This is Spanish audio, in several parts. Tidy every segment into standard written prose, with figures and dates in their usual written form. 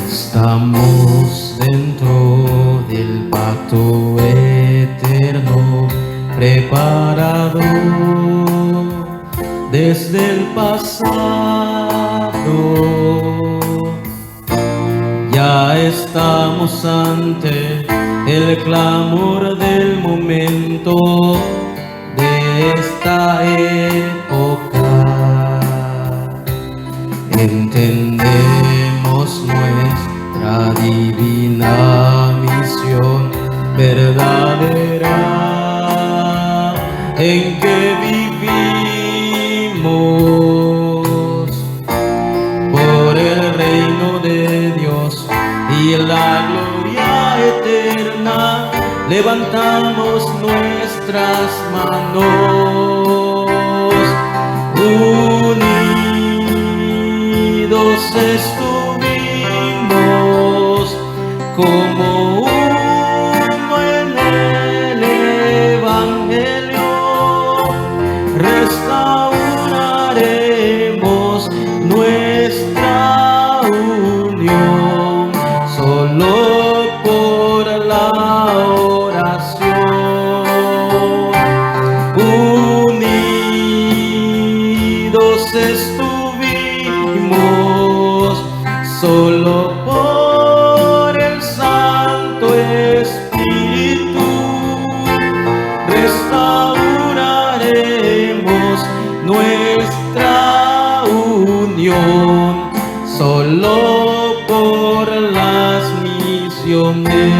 Estamos dentro del pacto eterno, preparado desde el pasado. Ya estamos ante el clamor del momento de esta época. Entendemos nuestra divina misión verdadera en que vivimos por el reino de Dios y la gloria eterna. Levantamos nuestras manos, unidos estuvimos como uno en el Evangelio. Restauraremos nuestra unión solo por la oración. Unidos estuvimos solo por el Santo Espíritu. Restauraremos nuestra unión solo por las misiones.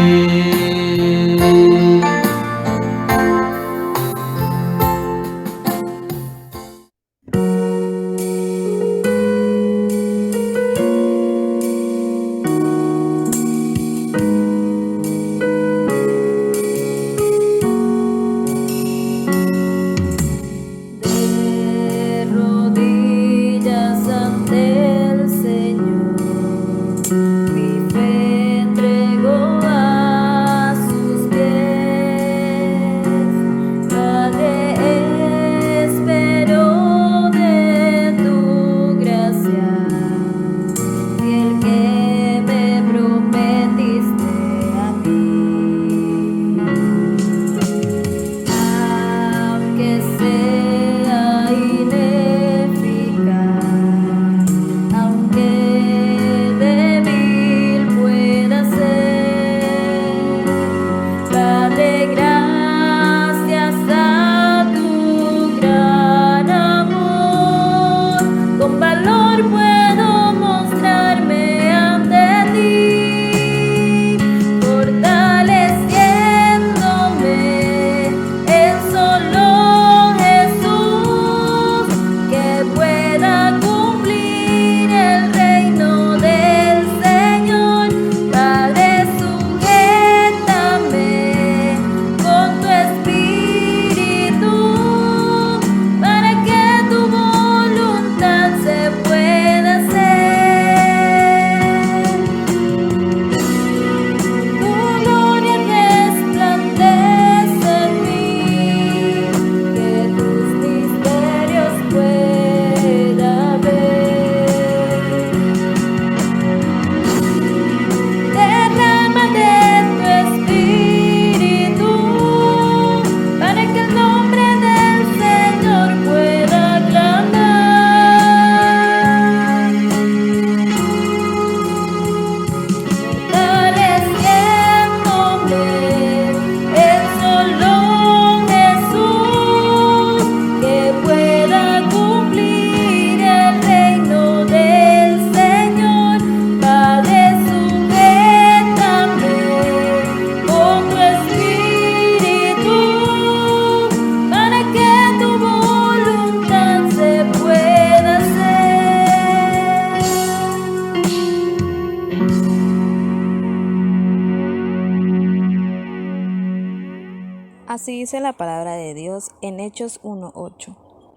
Así dice la palabra de Dios en Hechos 1:8.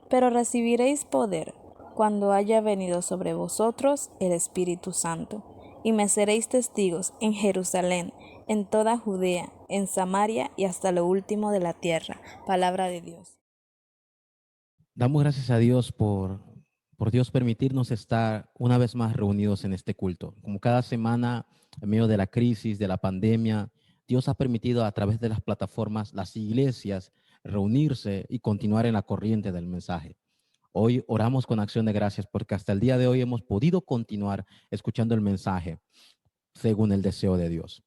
Pero recibiréis poder cuando haya venido sobre vosotros el Espíritu Santo, Y me seréis testigos en Jerusalén, en toda Judea, en Samaria y hasta lo último de la tierra. Palabra de Dios. Damos gracias a Dios por Dios permitirnos estar una vez más reunidos en este culto. Como cada semana, en medio de la crisis, de la pandemia, Dios ha permitido a través de las plataformas, las iglesias, reunirse y continuar en la corriente del mensaje. Hoy oramos con acción de gracias porque hasta el día de hoy hemos podido continuar escuchando el mensaje según el deseo de Dios.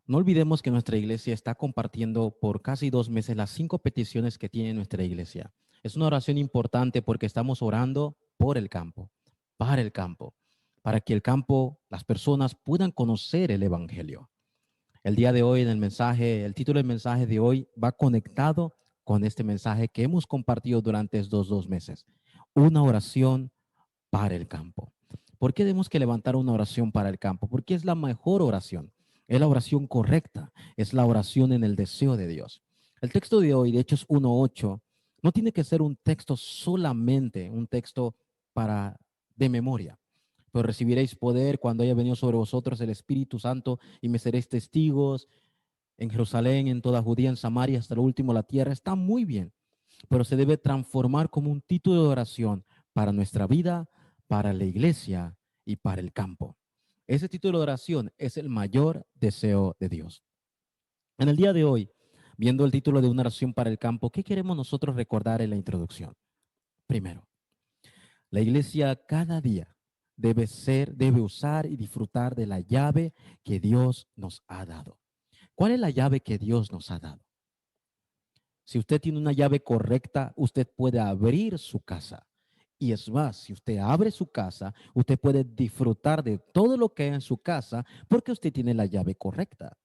No olvidemos que nuestra iglesia está compartiendo por casi 2 meses las 5 peticiones que tiene nuestra iglesia. Es una oración importante porque estamos orando por el campo, para que el campo, las personas puedan conocer el evangelio. El día de hoy en el mensaje, el título del mensaje de hoy va conectado con este mensaje que hemos compartido durante estos 2 meses. Una oración para el campo. ¿Por qué tenemos que levantar una oración para el campo? Porque es la mejor oración. Es la oración correcta. Es la oración en el deseo de Dios. El texto de hoy, de Hechos 1:8, no tiene que ser un texto solamente, un texto para de memoria. Pero recibiréis poder cuando haya venido sobre vosotros el Espíritu Santo y me seréis testigos en Jerusalén, en toda Judea, en Samaria, hasta lo último de la tierra. Está muy bien, pero se debe transformar como un título de oración para nuestra vida, para la iglesia y para el campo. Ese título de oración es el mayor deseo de Dios. En el día de hoy, viendo el título de una oración para el campo, ¿qué queremos nosotros recordar en la introducción? Primero, la iglesia cada día debe usar y disfrutar de la llave que Dios nos ha dado. ¿Cuál es la llave que Dios nos ha dado? Si usted tiene una llave correcta, usted puede abrir su casa. Y es más, si usted abre su casa, usted puede disfrutar de todo lo que hay en su casa porque usted tiene la llave correcta.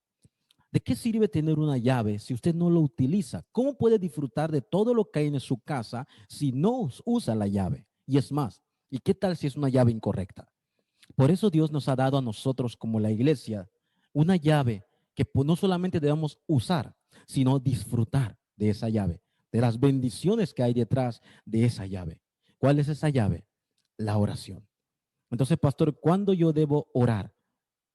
¿De qué sirve tener una llave si usted no lo utiliza? ¿Cómo puede disfrutar de todo lo que hay en su casa si no usa la llave? Y es más, ¿y qué tal si es una llave incorrecta? Por eso Dios nos ha dado a nosotros como la iglesia una llave que no solamente debemos usar, sino disfrutar de esa llave, de las bendiciones que hay detrás de esa llave. ¿Cuál es esa llave? La oración. Entonces, pastor, ¿cuándo yo debo orar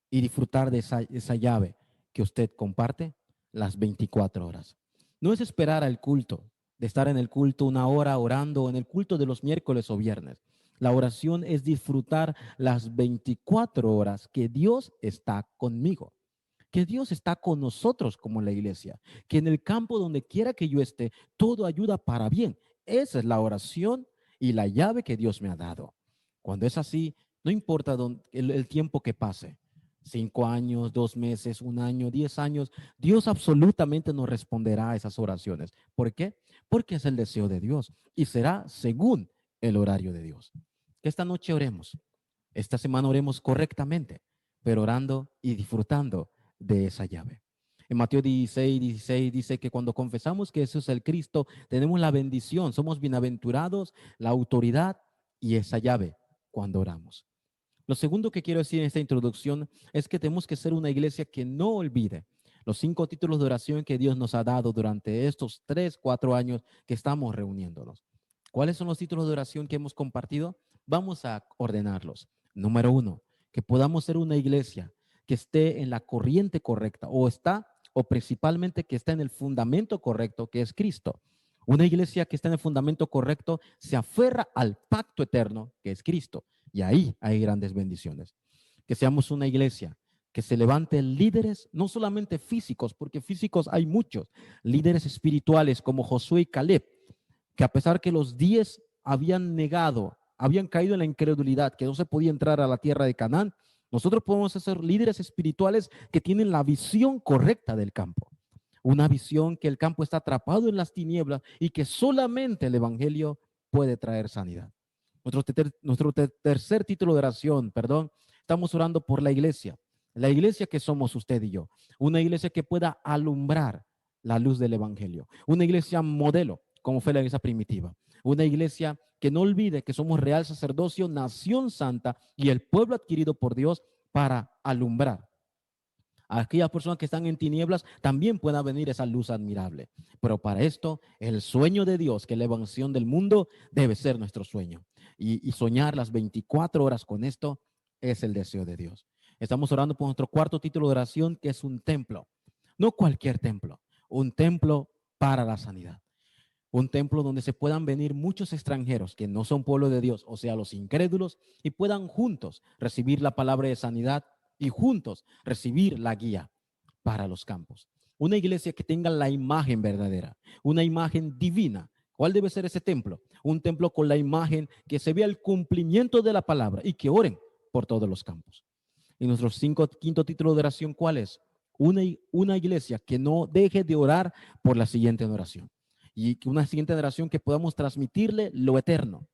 y disfrutar de esa llave que usted comparte? Las 24 horas. No es esperar al culto, de estar en el culto una hora orando, en el culto de los miércoles o viernes. La oración es disfrutar las 24 horas que Dios está conmigo, que Dios está con nosotros como la iglesia, que en el campo donde quiera que yo esté, todo ayuda para bien. Esa es la oración y la llave que Dios me ha dado. Cuando es así, no importa el tiempo que pase, 5 años, 2 meses, un año, 10 años, Dios absolutamente nos responderá a esas oraciones. ¿Por qué? Porque es el deseo de Dios y será según el horario de Dios. Que esta noche oremos, esta semana oremos correctamente, pero orando y disfrutando de esa llave. En Mateo 16:16 dice que cuando confesamos que Jesús es el Cristo, tenemos la bendición, somos bienaventurados, la autoridad y esa llave cuando oramos. Lo segundo que quiero decir en esta introducción es que tenemos que ser una iglesia que no olvide los 5 títulos de oración que Dios nos ha dado durante estos 3, 4 años que estamos reuniéndonos. ¿Cuáles son los títulos de oración que hemos compartido? Vamos a ordenarlos. Número 1, que podamos ser una iglesia que esté en la corriente correcta o principalmente que está en el fundamento correcto que es Cristo. Una iglesia que está en el fundamento correcto se aferra al pacto eterno que es Cristo. Y ahí hay grandes bendiciones. Que seamos una iglesia que se levante líderes, no solamente físicos, porque físicos hay muchos, líderes espirituales como Josué y Caleb, que a pesar que los 10 habían negado, habían caído en la incredulidad, que no se podía entrar a la tierra de Canaán, nosotros podemos ser líderes espirituales que tienen la visión correcta del campo. Una visión que el campo está atrapado en las tinieblas y que solamente el evangelio puede traer sanidad. Nuestro tercer título de oración, estamos orando por la iglesia que somos usted y yo, una iglesia que pueda alumbrar la luz del evangelio, una iglesia modelo, como fue la iglesia primitiva, una iglesia que no olvide que somos real sacerdocio, nación santa y el pueblo adquirido por Dios para alumbrar. A aquellas personas que están en tinieblas también pueda venir esa luz admirable. Pero para esto, el sueño de Dios, que es la evangelización del mundo, debe ser nuestro sueño. Y soñar las 24 horas con esto es el deseo de Dios. Estamos orando por nuestro cuarto título de oración, que es un templo. No cualquier templo, un templo para la sanidad. Un templo donde se puedan venir muchos extranjeros que no son pueblo de Dios, o sea, los incrédulos, y puedan juntos recibir la palabra de sanidad y juntos recibir la guía para los campos. Una iglesia que tenga la imagen verdadera, una imagen divina. ¿Cuál debe ser ese templo? Un templo con la imagen que se vea el cumplimiento de la palabra y que oren por todos los campos. Y nuestro quinto título de oración, ¿cuál es? Una iglesia que no deje de orar por la siguiente oración. Y una siguiente oración que podamos transmitirle lo eterno,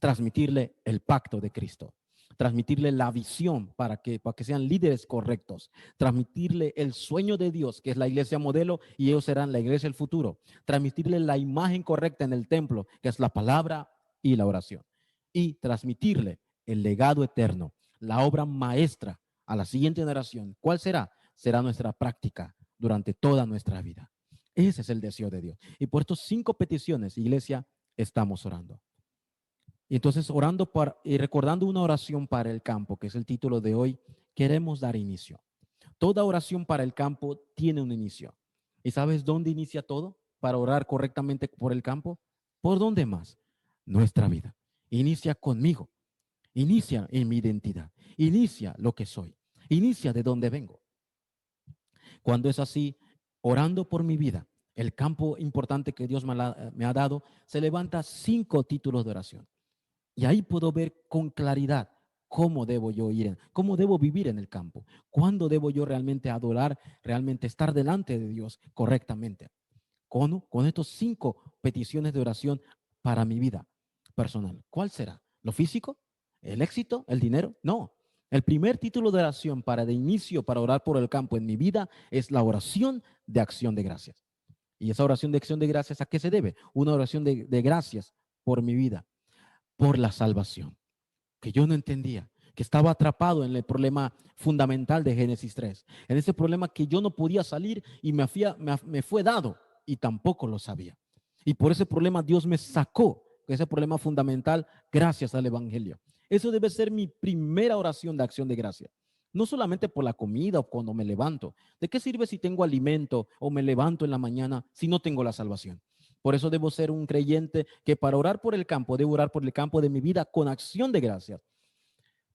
transmitirle el pacto de Cristo, transmitirle la visión para que sean líderes correctos, transmitirle el sueño de Dios, que es la iglesia modelo, y ellos serán la iglesia del futuro, transmitirle la imagen correcta en el templo, que es la palabra y la oración, y transmitirle el legado eterno, la obra maestra a la siguiente generación. ¿Cuál será? Será nuestra práctica durante toda nuestra vida. Ese es el deseo de Dios. Y por estas 5 peticiones, iglesia, estamos orando. Y entonces, orando y recordando una oración para el campo, que es el título de hoy, queremos dar inicio. Toda oración para el campo tiene un inicio. ¿Y sabes dónde inicia todo para orar correctamente por el campo? ¿Por dónde más? Nuestra vida. Inicia conmigo. Inicia en mi identidad. Inicia lo que soy. Inicia de dónde vengo. Cuando es así, orando por mi vida, el campo importante que Dios me ha dado, se levanta 5 títulos de oración. Y ahí puedo ver con claridad cómo debo yo ir, cómo debo vivir en el campo, cuándo debo yo realmente adorar, realmente estar delante de Dios correctamente. Con estos 5 peticiones de oración para mi vida personal. ¿Cuál será? ¿Lo físico? ¿El éxito? ¿El dinero? No. El primer título de oración para de inicio, para orar por el campo en mi vida, es la oración de acción de gracias. ¿Y esa oración de acción de gracias a qué se debe? Una oración de gracias por mi vida, por la salvación, que yo no entendía, que estaba atrapado en el problema fundamental de Génesis 3, en ese problema que yo no podía salir y me fue dado y tampoco lo sabía. Y por ese problema Dios me sacó, ese problema fundamental, gracias al Evangelio. Eso debe ser mi primera oración de acción de gracia. No solamente por la comida o cuando me levanto. ¿De qué sirve si tengo alimento o me levanto en la mañana si no tengo la salvación? Por eso debo ser un creyente que para orar por el campo, debo orar por el campo de mi vida con acción de gracias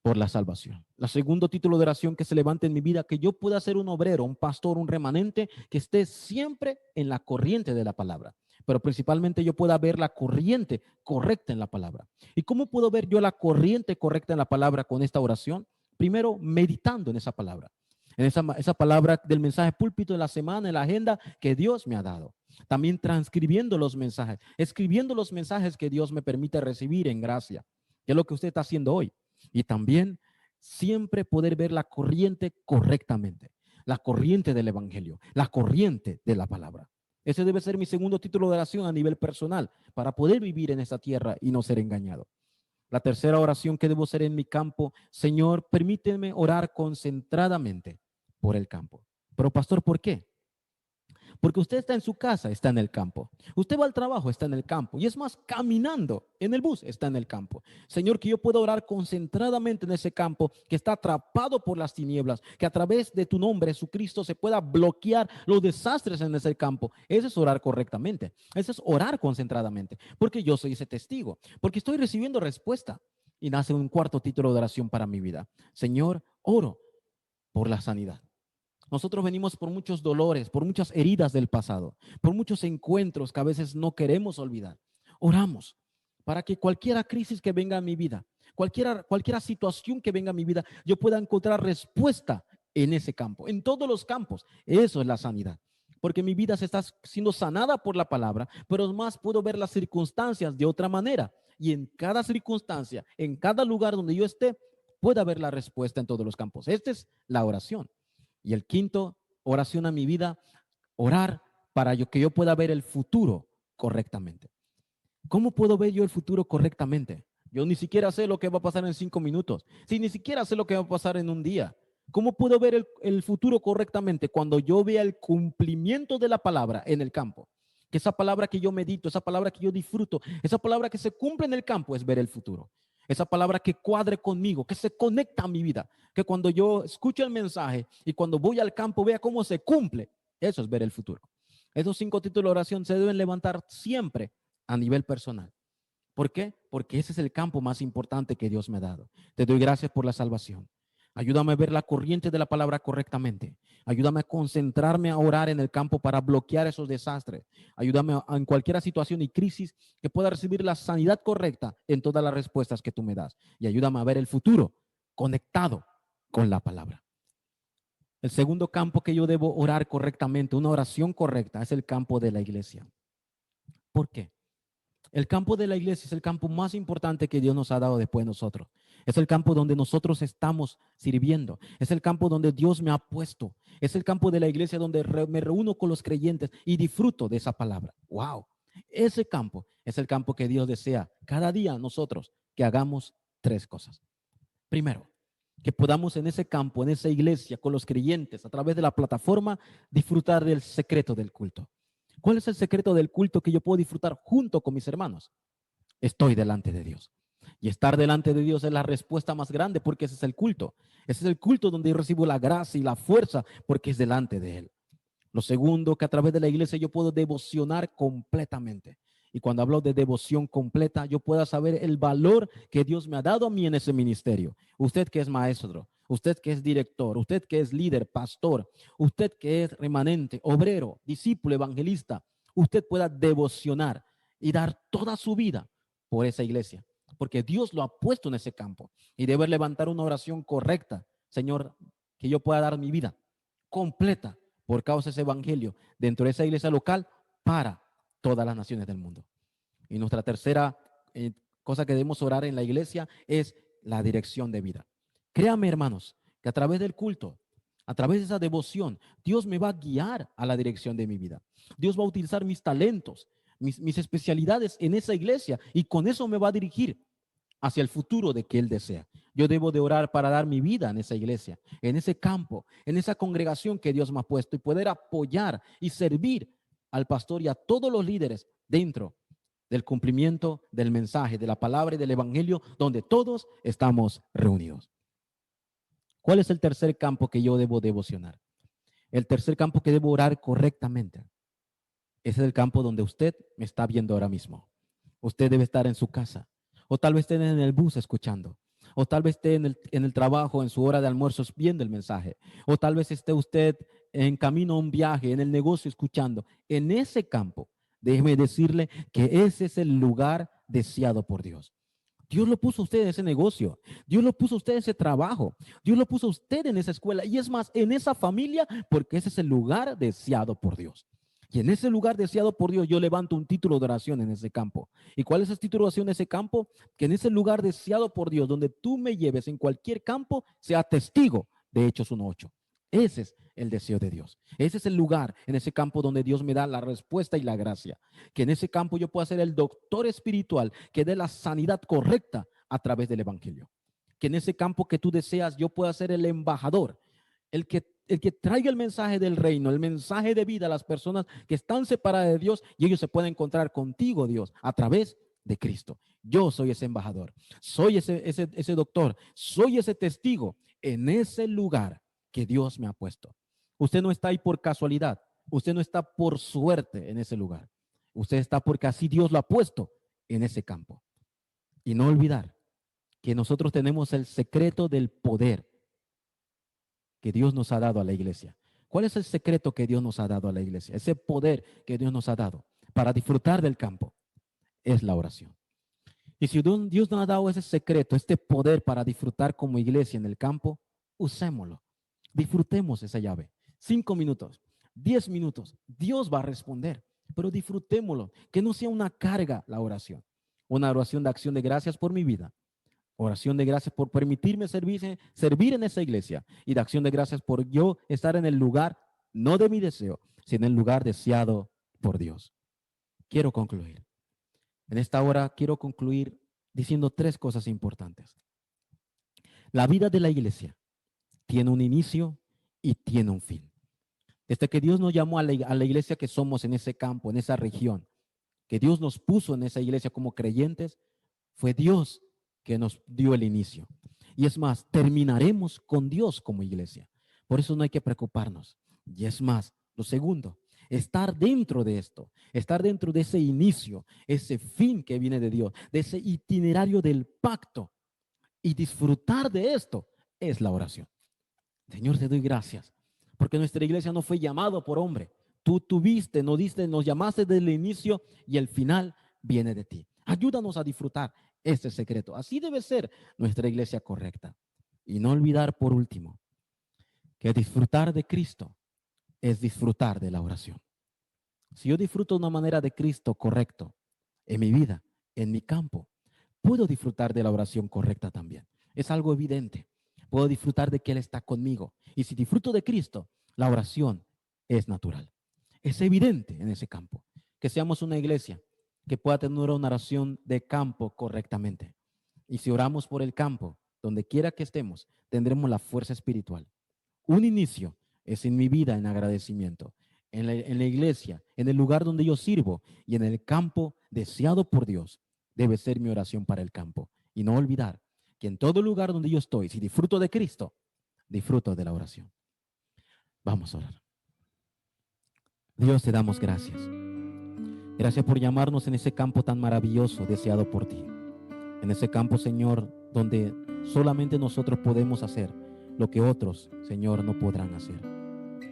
por la salvación. El segundo título de oración que se levante en mi vida, que yo pueda ser un obrero, un pastor, un remanente, que esté siempre en la corriente de la palabra. Pero principalmente yo pueda ver la corriente correcta en la palabra. ¿Y cómo puedo ver yo la corriente correcta en la palabra con esta oración? Primero, meditando en esa palabra. En esa palabra del mensaje púlpito de la semana, en la agenda que Dios me ha dado. También transcribiendo los mensajes, escribiendo los mensajes que Dios me permite recibir en gracia, que es lo que usted está haciendo hoy. Y también siempre poder ver la corriente correctamente, la corriente del Evangelio, la corriente de la palabra. Ese debe ser mi segundo título de oración a nivel personal para poder vivir en esta tierra y no ser engañado. La tercera oración que debo hacer en mi campo: Señor, permíteme orar concentradamente por el campo. Pero pastor, ¿por qué? Porque usted está en su casa, está en el campo. Usted va al trabajo, está en el campo. Y es más, caminando en el bus, está en el campo. Señor, que yo pueda orar concentradamente en ese campo que está atrapado por las tinieblas, que a través de tu nombre, Jesucristo, se pueda bloquear los desastres en ese campo. Eso es orar correctamente. Eso es orar concentradamente. Porque yo soy ese testigo. Porque estoy recibiendo respuesta. Y nace un cuarto título de oración para mi vida. Señor, oro por la sanidad. Nosotros venimos por muchos dolores, por muchas heridas del pasado, por muchos encuentros que a veces no queremos olvidar. Oramos para que cualquier crisis que venga a mi vida, cualquier situación que venga a mi vida, yo pueda encontrar respuesta en ese campo, en todos los campos. Eso es la sanidad. Porque mi vida se está siendo sanada por la palabra, pero más puedo ver las circunstancias de otra manera. Y en cada circunstancia, en cada lugar donde yo esté, pueda haber la respuesta en todos los campos. Esta es la oración. Y el quinto, oración a mi vida, orar para que yo pueda ver el futuro correctamente. ¿Cómo puedo ver yo el futuro correctamente? Yo ni siquiera sé lo que va a pasar en 5 minutos. Si ni siquiera sé lo que va a pasar en un día. ¿Cómo puedo ver el futuro correctamente cuando yo vea el cumplimiento de la palabra en el campo? Que esa palabra que yo medito, esa palabra que yo disfruto, esa palabra que se cumple en el campo es ver el futuro. Esa palabra que cuadre conmigo, que se conecta a mi vida, que cuando yo escucho el mensaje y cuando voy al campo vea cómo se cumple. Eso es ver el futuro. Esos 5 títulos de oración se deben levantar siempre a nivel personal. ¿Por qué? Porque ese es el campo más importante que Dios me ha dado. Te doy gracias por la salvación. Ayúdame a ver la corriente de la palabra correctamente. Ayúdame a concentrarme a orar en el campo para bloquear esos desastres. Ayúdame en cualquier situación y crisis que pueda recibir la sanidad correcta en todas las respuestas que tú me das. Y ayúdame a ver el futuro conectado con la palabra. El segundo campo que yo debo orar correctamente, una oración correcta, es el campo de la iglesia. ¿Por qué? El campo de la iglesia es el campo más importante que Dios nos ha dado después de nosotros. Es el campo donde nosotros estamos sirviendo. Es el campo donde Dios me ha puesto. Es el campo de la iglesia donde me reúno con los creyentes y disfruto de esa palabra. ¡Wow! Ese campo es el campo que Dios desea cada día nosotros que hagamos 3 cosas. Primero, que podamos en ese campo, en esa iglesia, con los creyentes, a través de la plataforma, disfrutar del secreto del culto. ¿Cuál es el secreto del culto que yo puedo disfrutar junto con mis hermanos? Estoy delante de Dios. Y estar delante de Dios es la respuesta más grande porque ese es el culto. Ese es el culto donde yo recibo la gracia y la fuerza porque es delante de Él. Lo segundo, que a través de la iglesia yo puedo devocionar completamente. Y cuando hablo de devoción completa, yo pueda saber el valor que Dios me ha dado a mí en ese ministerio. Usted que es maestro, usted que es director, usted que es líder, pastor, usted que es remanente, obrero, discípulo, evangelista, usted pueda devocionar y dar toda su vida por esa iglesia. Porque Dios lo ha puesto en ese campo y debe levantar una oración correcta. Señor, que yo pueda dar mi vida completa por causa de ese evangelio dentro de esa iglesia local para todas las naciones del mundo. Y nuestra tercera cosa que debemos orar en la iglesia es la dirección de vida. Créame, hermanos, que a través del culto, a través de esa devoción, Dios me va a guiar a la dirección de mi vida. Dios va a utilizar mis talentos, mis especialidades en esa iglesia y con eso me va a dirigir hacia el futuro de que Él desea. Yo debo de orar para dar mi vida en esa iglesia, en ese campo, en esa congregación que Dios me ha puesto y poder apoyar y servir al pastor y a todos los líderes dentro del cumplimiento del mensaje, de la palabra y del evangelio, donde todos estamos reunidos. ¿Cuál es el tercer campo que yo debo devocionar? El tercer campo que debo orar correctamente. Ese es el campo donde usted me está viendo ahora mismo. Usted debe estar en su casa. O tal vez esté en el bus escuchando. O tal vez esté en el trabajo, en su hora de almuerzo viendo el mensaje. O tal vez esté usted en camino a un viaje, en el negocio escuchando. En ese campo, déjeme decirle que ese es el lugar deseado por Dios. Dios lo puso a usted en ese negocio. Dios lo puso a usted en ese trabajo. Dios lo puso a usted en esa escuela. Y es más, en esa familia, porque ese es el lugar deseado por Dios. Y en ese lugar deseado por Dios, yo levanto un título de oración en ese campo. ¿Y cuál es el título de oración en ese campo? Que en ese lugar deseado por Dios, donde tú me lleves en cualquier campo, sea testigo de Hechos 1:8. Ese es el deseo de Dios. Ese es el lugar en ese campo donde Dios me da la respuesta y la gracia. Que en ese campo yo pueda ser el doctor espiritual que dé la sanidad correcta a través del evangelio. Que en ese campo que tú deseas yo pueda ser el embajador, el que traiga el mensaje del reino, el mensaje de vida a las personas que están separadas de Dios y ellos se pueden encontrar contigo, Dios, a través de Cristo. Yo soy ese embajador, soy ese doctor, soy ese testigo en ese lugar que Dios me ha puesto. Usted no está ahí por casualidad, usted no está por suerte en ese lugar. Usted está porque así Dios lo ha puesto en ese campo. Y no olvidar que nosotros tenemos el secreto del poder que Dios nos ha dado a la iglesia. ¿Cuál es el secreto que Dios nos ha dado a la iglesia? Ese poder que Dios nos ha dado para disfrutar del campo es la oración. Y si Dios nos ha dado ese secreto, este poder para disfrutar como iglesia en el campo, usémoslo. Disfrutemos esa llave. 5 minutos, 10 minutos. Dios va a responder, pero disfrutémoslo. Que no sea una carga la oración. Una oración de acción de gracias por mi vida. Oración de gracias por permitirme servir en esa iglesia. Y de acción de gracias por yo estar en el lugar, no de mi deseo, sino en el lugar deseado por Dios. Quiero concluir. En esta hora quiero concluir diciendo 3 cosas importantes. La vida de la iglesia tiene un inicio y tiene un fin. Desde que Dios nos llamó a la iglesia que somos en ese campo, en esa región, que Dios nos puso en esa iglesia como creyentes, fue Dios que nos dio el inicio. Y es más, terminaremos con Dios como iglesia. Por eso no hay que preocuparnos. Y es más, lo segundo, estar dentro de esto, estar dentro de ese inicio, ese fin que viene de Dios, de ese itinerario del pacto, y disfrutar de esto es la oración. Señor, te doy gracias, porque nuestra iglesia no fue llamado por hombre. Tú tuviste, nos diste, nos llamaste desde el inicio y el final viene de ti. Ayúdanos a disfrutar este secreto. Así debe ser nuestra iglesia correcta. Y no olvidar, por último, que disfrutar de Cristo es disfrutar de la oración. Si yo disfruto de una manera de Cristo correcto en mi vida, en mi campo, puedo disfrutar de la oración correcta también. Es algo evidente. Puedo disfrutar de que Él está conmigo. Y si disfruto de Cristo, la oración es natural. Es evidente en ese campo. Que seamos una iglesia que pueda tener una oración de campo correctamente. Y si oramos por el campo, donde quiera que estemos, tendremos la fuerza espiritual. Un inicio es en mi vida en agradecimiento, en la iglesia, en el lugar donde yo sirvo y en el campo deseado por Dios. Debe ser mi oración para el campo. Y no olvidar que en todo lugar donde yo estoy, si disfruto de Cristo, disfruto de la oración. Vamos a orar. Dios, te damos gracias. Gracias por llamarnos en ese campo tan maravilloso deseado por ti. En ese campo, Señor, donde solamente nosotros podemos hacer lo que otros, Señor, no podrán hacer.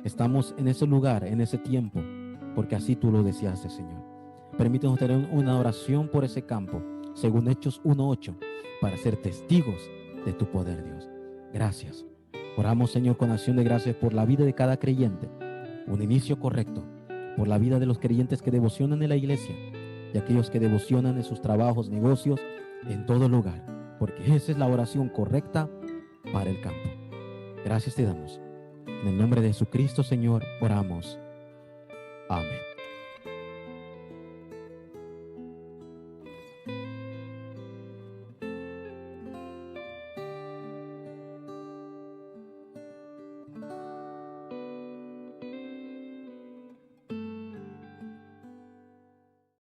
Estamos en ese lugar, en ese tiempo, porque así tú lo deseaste, Señor. Permítanos tener una oración por ese campo, según Hechos 1:8, para ser testigos de tu poder, Dios. Gracias. Oramos, Señor, con acción de gracias por la vida de cada creyente, un inicio correcto, por la vida de los creyentes que devocionan en la iglesia y aquellos que devocionan en sus trabajos, negocios, en todo lugar, porque esa es la oración correcta para el campo. Gracias te damos. En el nombre de Jesucristo, Señor, oramos. Amén.